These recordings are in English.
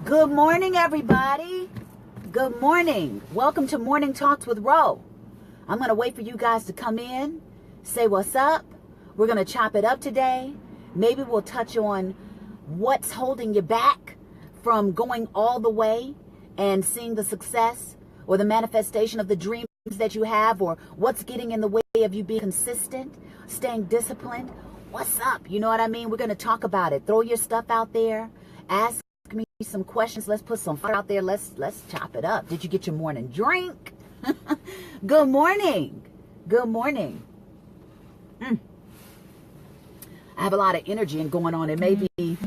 Good morning, everybody. Good morning. Welcome to Morning Talks with Ro. I'm going to wait for you guys to come in, say what's up. We're going to chop it up today. Maybe we'll touch on what's holding you back from going all the way and seeing the success or the manifestation of the dreams that you have, or what's getting in the way of you being consistent, staying disciplined. What's up? You know what I mean? We're going to talk about it. Throw your stuff out there. Ask me some questions. Let's put some fire out there. Let's chop it up. Did you get your morning drink? Good morning. Good morning. I have a lot of energy and going on. It may be the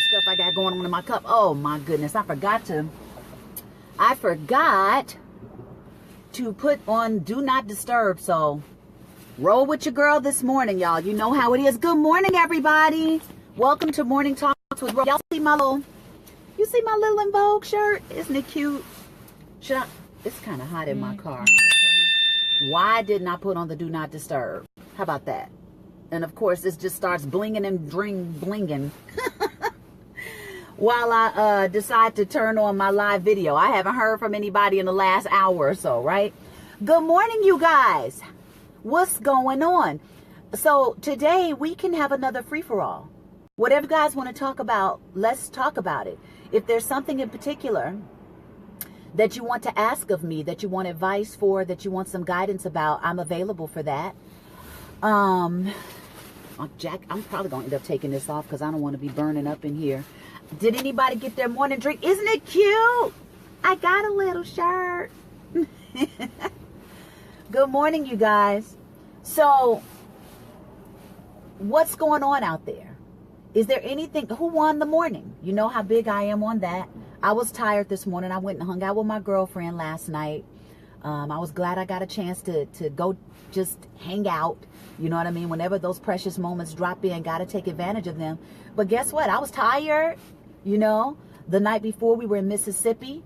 stuff I got going on in my cup. Oh my goodness. I forgot to put on Do Not Disturb. So roll with your girl this morning, y'all. You know how it is. Good morning, everybody. Welcome to Morning Talks with Ro. Y'all see my little In Vogue shirt? Isn't it cute? It's kind of hot in my car. Why didn't I put on the Do Not Disturb? How about that? And of course, this just starts blinging and blinging while I decide to turn on my live video. I haven't heard from anybody in the last hour or so, right? Good morning, you guys. What's going on? So today we can have another free-for-all. Whatever you guys want to talk about, let's talk about it. If there's something in particular that you want to ask of me, that you want advice for, that you want some guidance about, I'm available for that. Jack, I'm probably going to end up taking this off because I don't want to be burning up in here. Did anybody get their morning drink? Isn't it cute? I got a little shirt. Good morning, you guys. So, what's going on out there? Is there anything? Who won the morning? You know how big I am on that. I was tired this morning. I went and hung out with my girlfriend last night. I was glad I got a chance to go just hang out. You know what I mean? Whenever those precious moments drop in, got to take advantage of them. But guess what? I was tired. You know, the night before we were in Mississippi,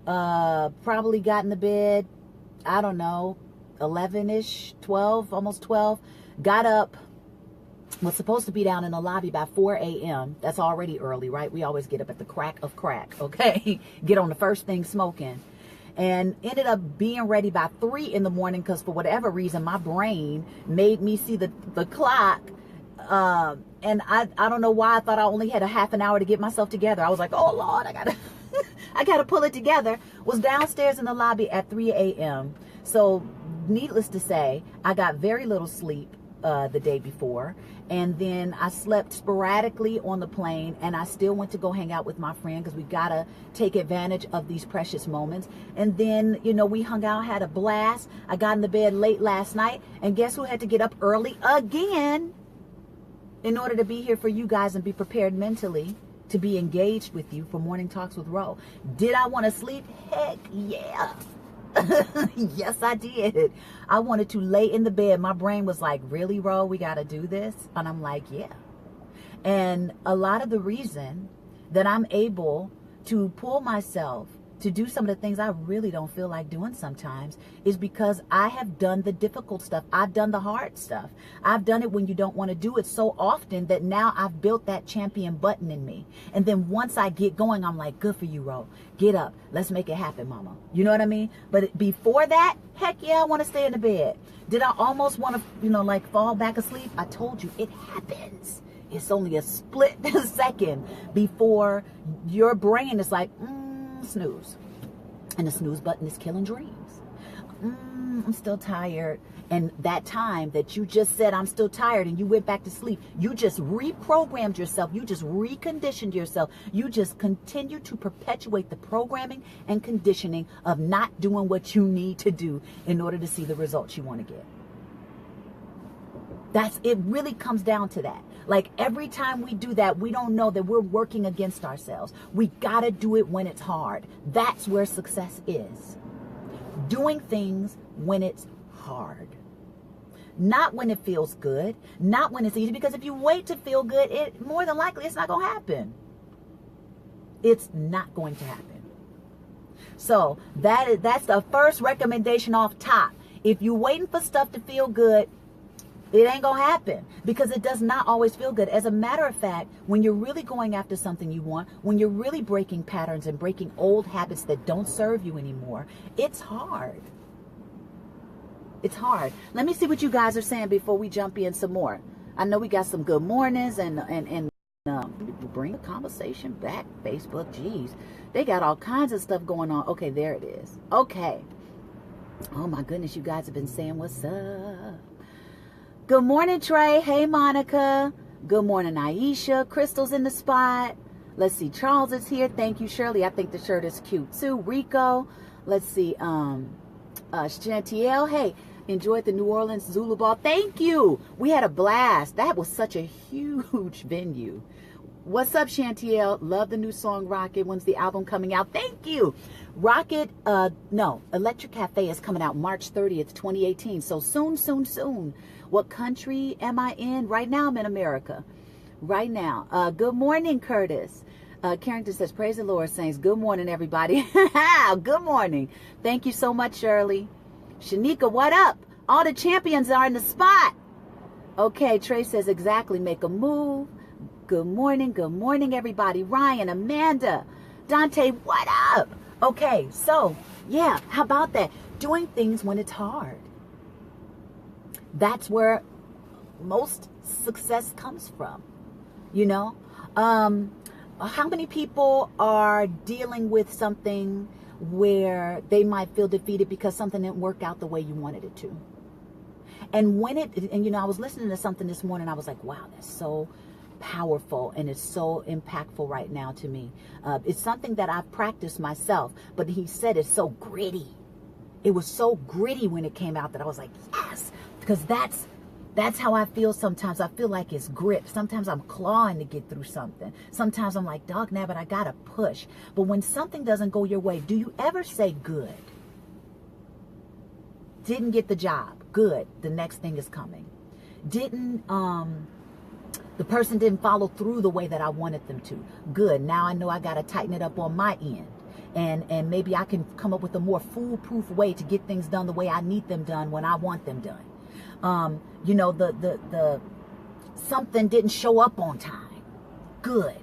probably got in the bed, I don't know, 11-ish, 12, almost 12. Got up, was supposed to be down in the lobby by 4 a.m. That's already early, right? We always get up at the crack of crack, okay? Get on the first thing smoking. And ended up being ready by 3 in the morning because for whatever reason, my brain made me see the clock. And I don't know why I thought I only had a half an hour to get myself together. I was like, oh Lord, I gotta pull it together. Was downstairs in the lobby at 3 a.m. So needless to say, I got very little sleep the day before. And then I slept sporadically on the plane, and I still went to go hang out with my friend because we gotta take advantage of these precious moments. And then, you know, we hung out, had a blast. I got in the bed late last night, and guess who had to get up early again in order to be here for you guys and be prepared mentally to be engaged with you for Morning Talks with Ro. Did I want to sleep? Heck yeah. Yes, I did. I wanted to lay in the bed. My brain was like, really, Ro, we got to do this? And I'm like, yeah. And a lot of the reason that I'm able to pull myself to do some of the things I really don't feel like doing sometimes is because I have done the difficult stuff. I've done the hard stuff. I've done it when you don't want to do it so often that now I've built that champion button in me. And then once I get going, I'm like, good for you, Ro. Get up. Let's make it happen, mama. You know what I mean? But before that, heck yeah, I want to stay in the bed. Did I almost want to, you know, like fall back asleep? I told you, it happens. It's only a split second before your brain is like, snooze. And the snooze button is killing dreams. I'm still tired. And that time that you just said, I'm still tired, and you went back to sleep, you just reprogrammed yourself. You just reconditioned yourself. You just continue to perpetuate the programming and conditioning of not doing what you need to do in order to see the results you want to get. It really comes down to that. Like every time we do that, we don't know that we're working against ourselves. We got to do it when it's hard. That's where success is. Doing things when it's hard. Not when it feels good. Not when it's easy. Because if you wait to feel good, more than likely it's not going to happen. It's not going to happen. So that's the first recommendation off top. If you're waiting for stuff to feel good, It ain't gonna happen because it does not always feel good. As a matter of fact, when you're really going after something you want, when you're really breaking patterns and breaking old habits that don't serve you anymore, it's hard. It's hard. Let me see what you guys are saying before we jump in some more. I know we got some good mornings and bring the conversation back. Facebook, geez, they got all kinds of stuff going on. Okay, there it is. Okay. Oh my goodness, you guys have been saying what's up. Good morning, Trey. Hey, Monica. Good morning, Aisha. Crystal's in the spot. Let's see. Charles is here. Thank you, Shirley. I think the shirt is cute too. Rico. Let's see. Chantiel. Hey, enjoyed the New Orleans Zulu Ball. Thank you. We had a blast. That was such a huge venue. What's up, Chantiel? Love the new song Rocket. When's the album coming out? Thank you. Rocket, Electric Cafe is coming out March 30th, 2018. So soon. What country am I in? Right now, I'm in America. Right now. Good morning, Curtis. Carrington says, praise the Lord, saints. Good morning, everybody. Good morning. Thank you so much, Shirley. Shanika, what up? All the champions are in the spot. Okay, Trey says, exactly. Make a move. Good morning, everybody. Ryan, Amanda, Dante, what up? Okay, so, yeah, how about that? Doing things when it's hard. That's where most success comes from, you know? How many people are dealing with something where they might feel defeated because something didn't work out the way you wanted it to? And I was listening to something this morning, I was like, wow, that's so powerful and it's so impactful right now to me. It's something that I've practiced myself, but he said it's so gritty. It was so gritty when it came out that I was like, yes, because that's how I feel sometimes. I feel like it's grit. Sometimes I'm clawing to get through something. Sometimes I'm like, dog nabbit, I gotta push. But when something doesn't go your way, do you ever say good? Didn't get the job. Good. The next thing is coming. The person didn't follow through the way that I wanted them to. Good. Now I know I got to tighten it up on my end. And maybe I can come up with a more foolproof way to get things done the way I need them done when I want them done. The something didn't show up on time. Good.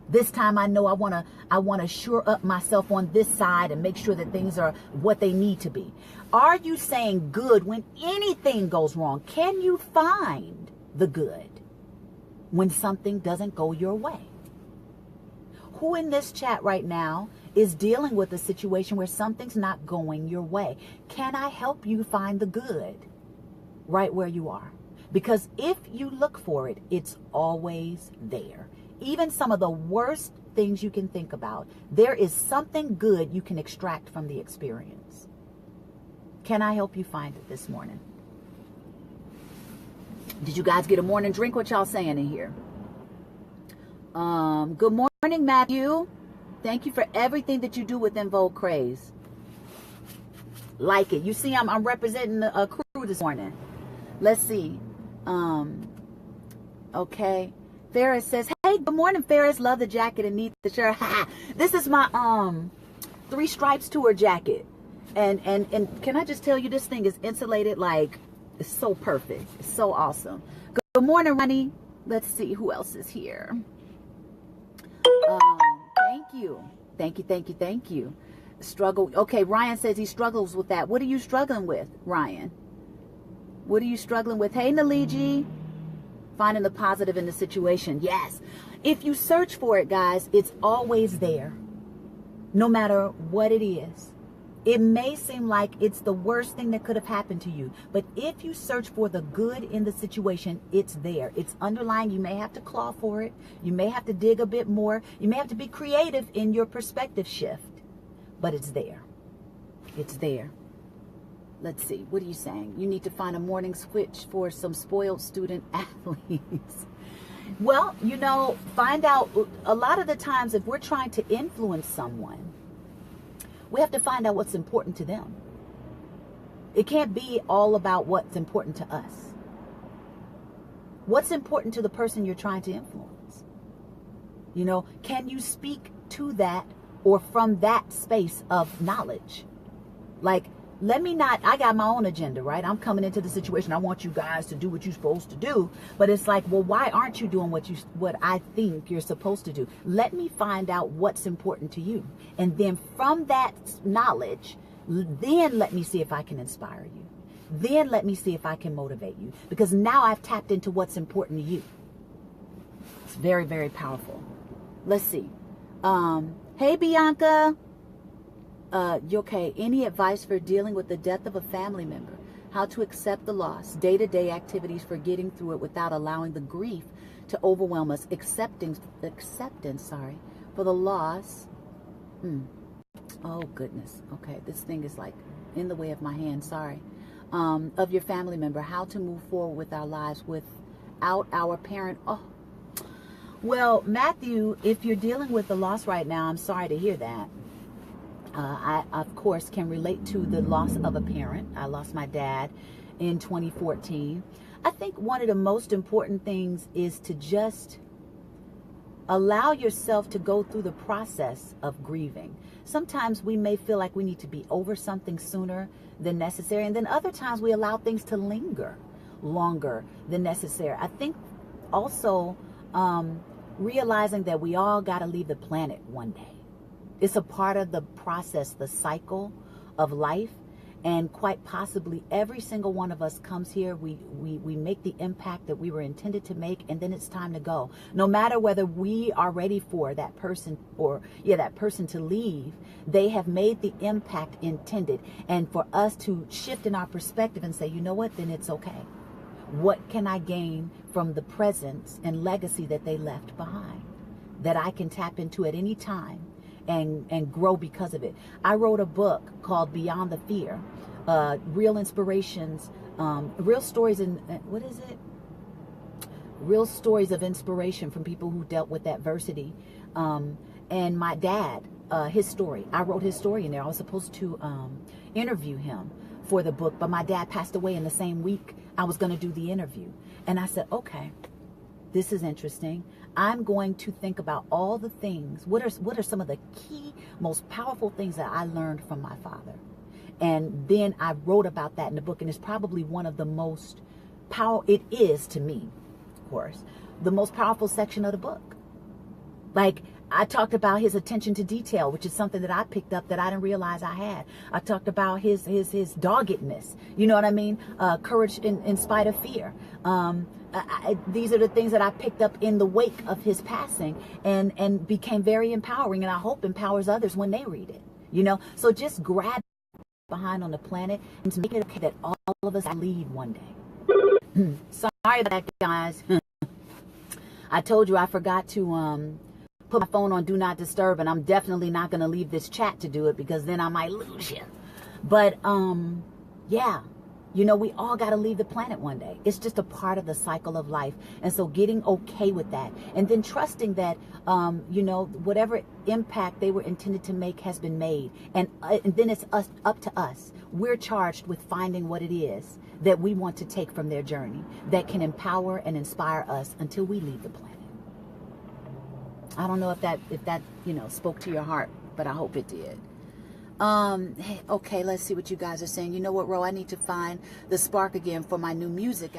This time I know I want to shore up myself on this side and make sure that things are what they need to be. Are you saying good when anything goes wrong? Can you find the good when something doesn't go your way? Who in this chat right now is dealing with a situation where something's not going your way? Can I help you find the good right where you are? Because if you look for it, it's always there. Even some of the worst things you can think about, there is something good you can extract from the experience. Can I help you find it this morning? Did you guys get a morning drink? What y'all saying in here? Good morning, Matthew. Thank you for everything that you do with En Vogue Craze. Like it. You see, I'm representing a crew this morning. Let's see. Okay. Ferris says, hey, good morning, Ferris. Love the jacket and need the shirt. This is my 3 Stripes tour jacket. And can I just tell you, this thing is insulated like it's so perfect. It's so awesome. Good morning, Ronnie. Let's see who else is here. Thank you. Struggle. Okay, Ryan says he struggles with that. What are you struggling with, Ryan? What are you struggling with? Hey, Naliji. Finding the positive in the situation. Yes. If you search for it, guys, it's always there. No matter what it is. It may seem like it's the worst thing that could have happened to you. But if you search for the good in the situation, it's there. It's underlying. You may have to claw for it. You may have to dig a bit more. You may have to be creative in your perspective shift. But it's there. It's there. Let's see. What are you saying? You need to find a morning switch for some spoiled student athletes. Well, find out. A lot of the times if we're trying to influence someone, we have to find out what's important to them. It can't be all about what's important to us. What's important to the person you're trying to influence? Can you speak to that or from that space of knowledge? Like, let me not, I got my own agenda, right? I'm coming into the situation. I want you guys to do what you're supposed to do. But it's like, well, why aren't you doing what I think you're supposed to do? Let me find out what's important to you. And then from that knowledge, then let me see if I can inspire you. Then let me see if I can motivate you. Because now I've tapped into what's important to you. It's very, very powerful. Let's see. Hey, Bianca. You okay? Any advice for dealing with the death of a family member? How to accept the loss? Day-to-day activities for getting through it without allowing the grief to overwhelm us. Acceptance, for the loss. Oh, goodness. Okay, this thing is like in the way of my hand. Sorry. Of your family member. How to move forward with our lives without our parent. Oh. Well, Matthew, if you're dealing with the loss right now, I'm sorry to hear that. I, of course, can relate to the loss of a parent. I lost my dad in 2014. I think one of the most important things is to just allow yourself to go through the process of grieving. Sometimes we may feel like we need to be over something sooner than necessary, and then other times we allow things to linger longer than necessary. I think also realizing that we all got to leave the planet one day. It's a part of the process, the cycle of life. And quite possibly every single one of us comes here. We make the impact that we were intended to make, and then it's time to go. No matter whether we are ready for that person that person to leave, they have made the impact intended. And for us to shift in our perspective and say, you know what, then it's okay. What can I gain from the presence and legacy that they left behind that I can tap into at any time and grow because of it? I wrote a book called Beyond the Fear, real inspirations, real stories real stories of inspiration from people who dealt with adversity. And my dad, his story, I wrote his story in there. I was supposed to interview him for the book, but my dad passed away in the same week I was going to do the interview. And I said, okay, this is interesting. I'm going to think about all the things. What are some of the key, most powerful things that I learned from my father? And then I wrote about that in the book. And it's probably one of the most it is to me, of course, the most powerful section of the book. Like, I talked about his attention to detail, which is something that I picked up that I didn't realize I had. I talked about his doggedness. You know what I mean? Courage in spite of fear. These are the things that I picked up in the wake of his passing and became very empowering, and I hope empowers others when they read it. You know, so just grab behind on the planet and to make it okay that all of us leave one day. Sorry about that, guys. I told you I forgot to put my phone on Do Not Disturb, and I'm definitely not going to leave this chat to do it because then I might lose you. But yeah. You know, we all got to leave the planet one day. It's just a part of the cycle of life. And so getting okay with that. And then trusting that, you know, whatever impact they were intended to make has been made. And then it's up to us. We're charged with finding what it is that we want to take from their journey that can empower and inspire us until we leave the planet. I don't know if that, you know, spoke to your heart, but I hope it did. Okay, let's see what you guys are saying. You know what, Ro? I need to find the spark again for my new music.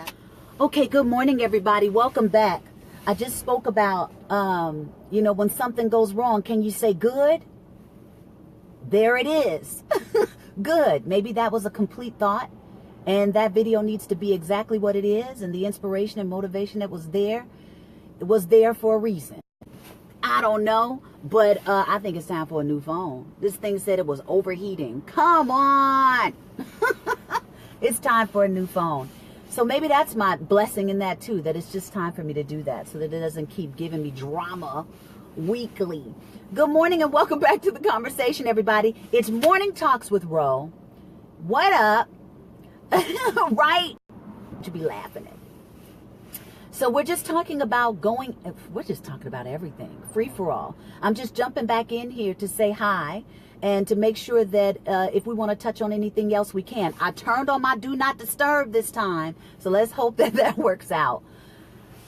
Okay, good morning, everybody. Welcome back. I just spoke about, you know, when something goes wrong, can you say good? There it is. Good. Maybe that was a complete thought, and that video needs to be exactly what it is, and the inspiration and motivation that was there, it was there for a reason. I don't know, but I think it's time for a new phone. This thing said it was overheating. Come on. It's time for a new phone. So maybe that's my blessing in that too, that it's just time for me to do that so that it doesn't keep giving me drama weekly. Good morning and welcome back to the conversation, everybody. It's Morning Talks with Ro. What up? Right? You should be laughing at. So we're just talking about we're just talking about everything, free for all. I'm just jumping back in here to say hi and to make sure that if we want to touch on anything else, we can. I turned on my Do Not Disturb this time, so let's hope that that works out.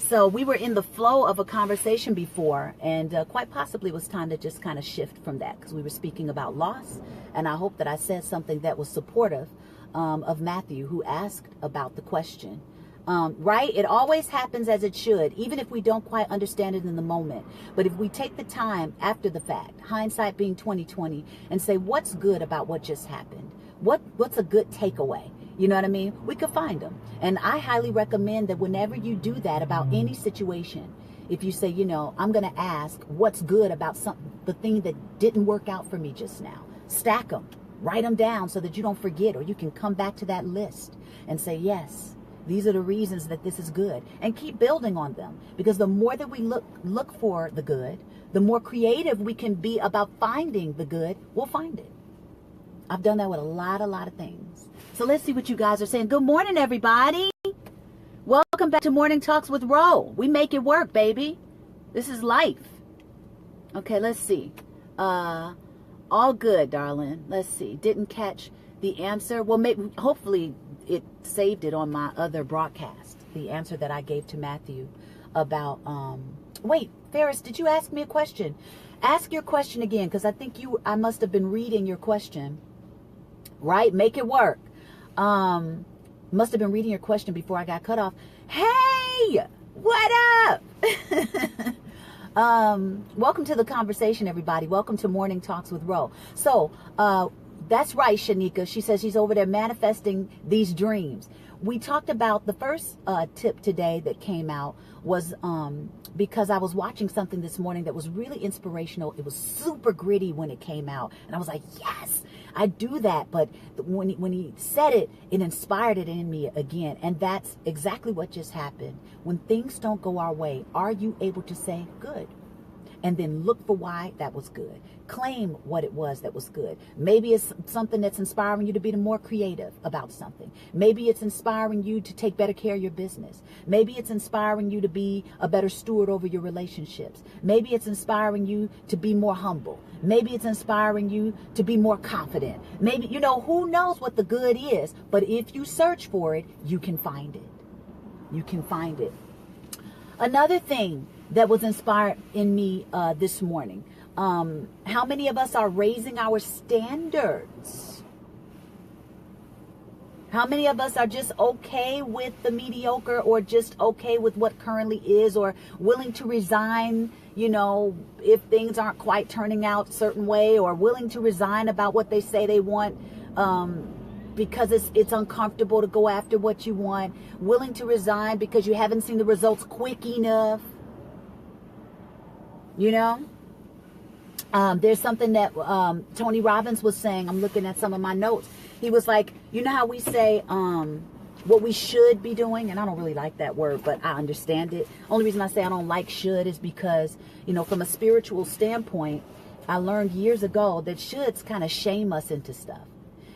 So we were in the flow of a conversation before, and quite possibly it was time to just kind of shift from that, because we were speaking about loss, and I hope that I said something that was supportive of Matthew, who asked about the question. Right? It always happens as it should, even if we don't quite understand it in the moment. But if we take the time after the fact, hindsight being 20/20, and say, what's good about what just happened? What's a good takeaway? You know what I mean? We could find them. And I highly recommend that whenever you do that about any situation, if you say, you know, I'm going to ask what's good about the thing that didn't work out for me just now. Stack them, write them down so that you don't forget, or you can come back to that list and say, yes, these are the reasons that this is good, and keep building on them. Because the more that we look for the good, the more creative we can be about finding the good, we'll find it. I've done that with a lot of things. So let's see what you guys are saying. Good morning, everybody. Welcome back to Morning Talks with Ro. We make it work, baby. This is life. Okay, let's see. All good, darling. Let's see. Didn't catch the answer. Well, maybe, hopefully it saved it on my other broadcast. The answer that I gave to Matthew about, wait, Ferris, did you ask me a question? Ask your question again, because I think I must have been reading your question. Right? Make it work. Must have been reading your question before I got cut off. Hey, what up? Welcome to the conversation, everybody. Welcome to Morning Talks with Ro. So, that's right, Shanika. She says she's over there manifesting these dreams. We talked about the first tip today that came out was because I was watching something this morning that was really inspirational. It was super gritty when it came out. And I was like, yes, I do that. But when he said it, it inspired it in me again. And that's exactly what just happened. When things don't go our way, are you able to say good? And then look for why that was good. Claim what it was that was good. Maybe it's something that's inspiring you to be more creative about something. Maybe it's inspiring you to take better care of your business. Maybe it's inspiring you to be a better steward over your relationships. Maybe it's inspiring you to be more humble. Maybe it's inspiring you to be more confident. Maybe, you know, who knows what the good is. But if you search for it, you can find it. You can find it. Another thing that was inspired in me this morning. How many of us are raising our standards? How many of us are just okay with the mediocre, or just okay with what currently is, or willing to resign, you know, if things aren't quite turning out a certain way, or willing to resign about what they say they want because it's uncomfortable to go after what you want, willing to resign because you haven't seen the results quick enough. You know, there's something that Tony Robbins was saying. I'm looking at some of my notes. He was like, you know how we say what we should be doing? And I don't really like that word, but I understand it. Only reason I say I don't like should is because, you know, from a spiritual standpoint, I learned years ago that shoulds kind of shame us into stuff.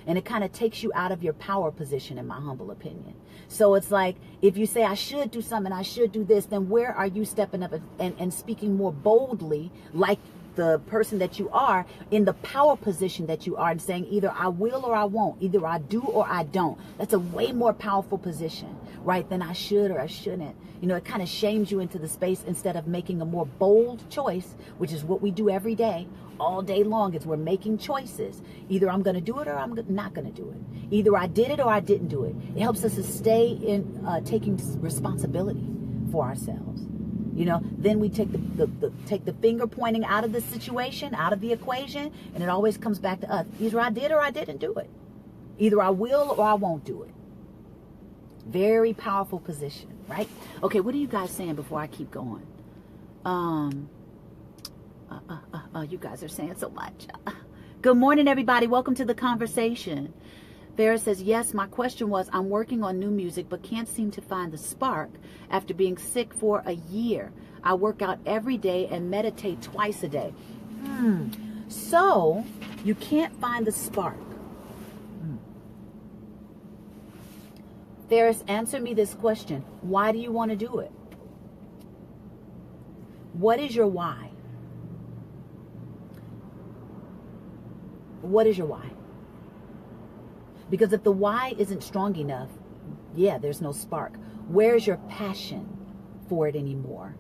And it kind of takes you out of your power position, in my humble opinion. So it's like, if you say, I should do something, I should do this, then where are you stepping up and speaking more boldly, like the person that you are, in the power position that you are, and saying either I will or I won't, either I do or I don't. That's a way more powerful position, right, than I should or I shouldn't. You know, it kind of shames you into the space instead of making a more bold choice, which is what we do every day. All day long is we're making choices. Either I'm going to do it or I'm not going to do it. Either I did it or I didn't do it. It helps us to stay in taking responsibility for ourselves. You know, then we take the finger pointing out of the situation, out of the equation, and it always comes back to us. Either I did or I didn't do it. Either I will or I won't do it. Very powerful position, right? Okay, what are you guys saying before I keep going? You guys are saying so much. Good morning, everybody. Welcome to the conversation. Farrah says, yes, my question was, I'm working on new music, but can't seem to find the spark after being sick for a year. I work out every day and meditate twice a day. So you can't find the spark. Ferris, answer me this question. Why do you want to do it? What is your why? What is your why? Because if the why isn't strong enough, yeah, there's no spark. Where's your passion for it anymore?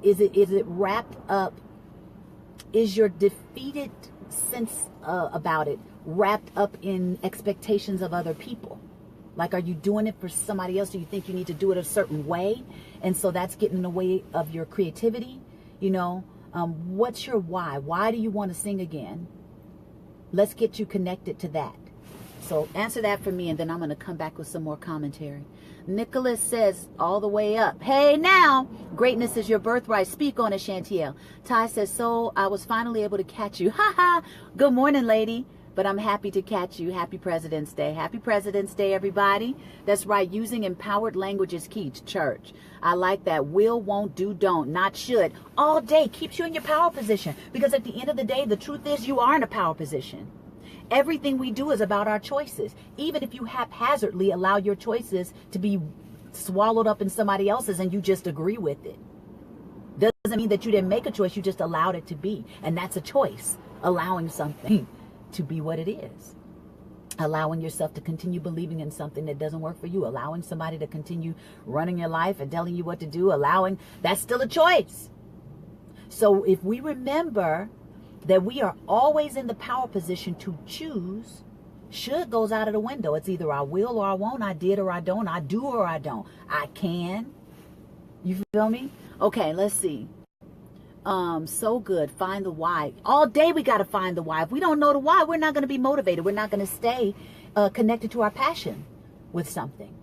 Is it wrapped up? Is your defeated sense about it wrapped up in expectations of other people? Like, are you doing it for somebody else? Do you think you need to do it a certain way? And so that's getting in the way of your creativity. You know, what's your why? Why do you want to sing again? Let's get you connected to that. So answer that for me, and then I'm going to come back with some more commentary. Nicholas says, all the way up, hey now, greatness is your birthright. Speak on it, Chantiel. Ty says, so I was finally able to catch you. Ha ha. Good morning, lady. But I'm happy to catch you. Happy President's Day. Happy President's Day, everybody. That's right. Using empowered language is key to church. I like that. Will, won't, do, don't, not should. All day keeps you in your power position. Because at the end of the day, the truth is you are in a power position. Everything we do is about our choices. Even if you haphazardly allow your choices to be swallowed up in somebody else's and you just agree with it. Doesn't mean that you didn't make a choice. You just allowed it to be. And that's a choice. Allowing something to be what it is. Allowing yourself to continue believing in something that doesn't work for you. Allowing somebody to continue running your life and telling you what to do. That's still a choice. So if we remember that we are always in the power position to choose, should goes out of the window. It's either I will or I won't. I did or I don't. I do or I don't. I can. You feel me? Okay, let's see. So good. Find the why. All day we got to find the why. If we don't know the why, we're not going to be motivated. We're not going to stay connected to our passion with something.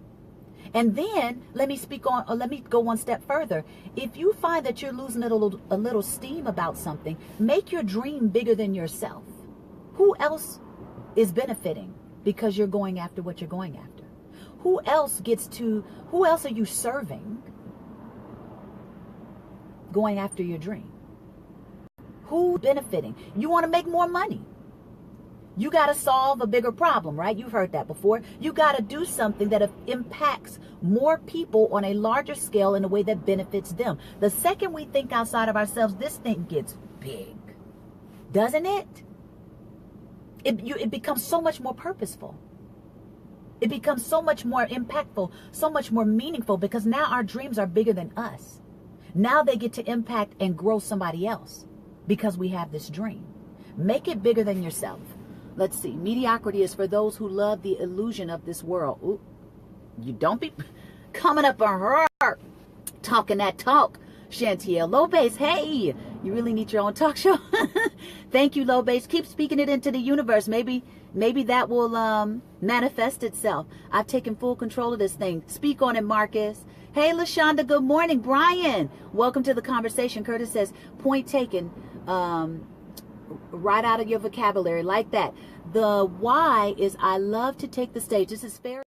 And then let me go one step further. If you find that you're losing a little steam about something, make your dream bigger than yourself. Who else is benefiting because you're going after what you're going after? Who else are you serving going after your dream? Who's benefiting? You want to make more money. You got to solve a bigger problem, right? You've heard that before. You got to do something that impacts more people on a larger scale in a way that benefits them. The second we think outside of ourselves, this thing gets big, doesn't it? It becomes so much more purposeful. It becomes so much more impactful, so much more meaningful, because now our dreams are bigger than us. Now they get to impact and grow somebody else because we have this dream. Make it bigger than yourself. Let's see. Mediocrity is for those who love the illusion of this world. Ooh, you don't be coming up on her talking that talk, Chantiel. Low Base, hey, you really need your own talk show. Thank you, Low Base. Keep speaking it into the universe. Maybe that will manifest itself. I've taken full control of this thing. Speak on it, Marcus. Hey, LaShonda, good morning. Brian, welcome to the conversation. Curtis says, point taken. Right out of your vocabulary like that. The why is I love to take the stage. This is fair.